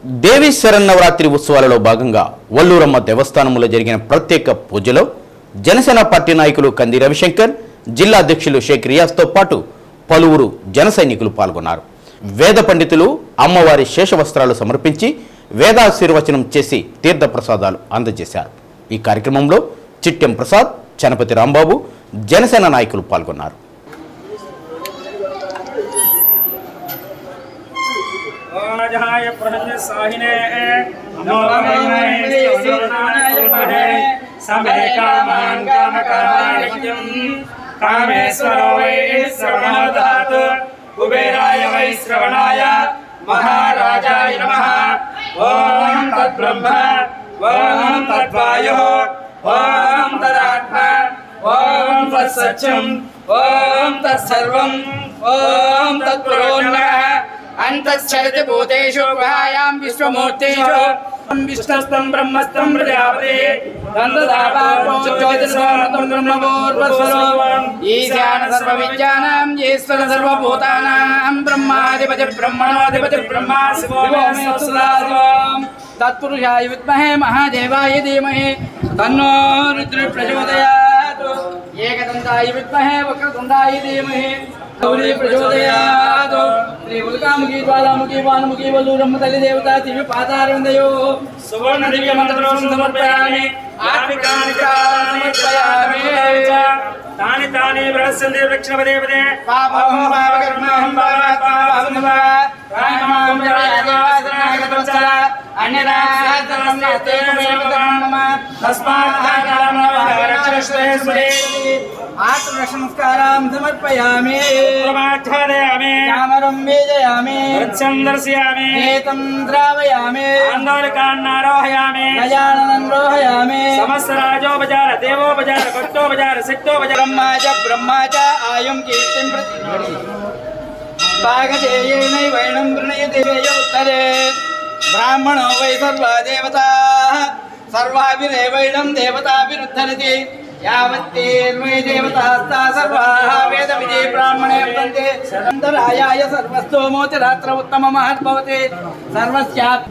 దేవి శరన్నవరాత్రి ఉత్సవాలలో భాగంగా వల్లూరమ్మ దేవస్థానంలో జరిగిన ప్రత్యేక పూజలో జనసేన పార్టీ నాయకులు కంది రవిశంకర్, జిల్లా అధ్యక్షులు షేక్ రియాజ్తో పాటు పలువురు జన సైనికులు పాల్గొన్నారు. వేద పండితులు అమ్మవారి శేషవస్త్రాలు సమర్పించి వేదాశీర్వచనం చేసి తీర్థప్రసాదాలు అందజేశారు. ఈ కార్యక్రమంలో చిట్టెం ప్రసాద్, చనపతి రాంబాబు, జనసేన నాయకులు పాల్గొన్నారు. कुबेराय वै श्रवणाय महाराजाय नमः। ओम तद्ब्रह्म ओम तद्वायुः ओम तदात्मा ओम तत्सत्यं ओम तत्सर्वं ओम तत्पुरोन्नः अन्तश्चरति भूतेषु गुहायां विश्वमूर्तेषु विष्णुस्तं ब्रह्मस्तं प्रजापति नन्ददापां ज्योतिषं ब्रह्मपूर्वस्वरूपं ईशान सर्वविद्यानां ईश्वर सर्वभूतानां ब्रह्माधिपति ब्रह्मणोऽधिपति ब्रह्मा शिवो मे सदाशिवं तत्पुरुषाय विद्महे महादेवाय धीमहि तन्नो रुद्रः प्रचोदयात् एकदन्ताय विद्महे वक्रतुण्डाय धीमहि गौरी प्रचोदयात् श्री उल्कामुखी ज्वालामुखी वानमुखी वल्लूरम्म तल्ली देवता दिव्य पादारविन्दयोः सुवर्ण दिव्य मन्त्रं समर्पयामि आत्मिकानि समर्पयामि तानि तानि बृहस्पति दक्षिणपदे पदे पापं पापकर्मं पापात्मानं रामं जयागतं च अन्यदा सर्वं नास्तेमेव मम तस्मात् आत्मनमस्कारां समर्पयामि प्रमाच्छादयामि कामरं वेदयामि वृक्षं दर्शयामि एतं द्रावयामि आन्दोलकान्नारोहयामि गजाननं रोहयामि समस्तराजोपचार देवोपचार भक्तोपचार सिद्धोपचार ब्रह्मा च आयुं कीर्तिं प्रति पाकजेयेनैवैनं प्रणयति उत्तरे ब्राह्मणो वै सर्वा देवताः सर्वाभिरेवैनं देवताभिरुद्धरति यावत्तेर्वै देवतास्ता सर्वाः वेदविदे ब्राह्मणे वर्तन्ते अन्तरायाय सर्वस्तो मोतिरात्र उत्तममहद्भवति सर्वस्यात्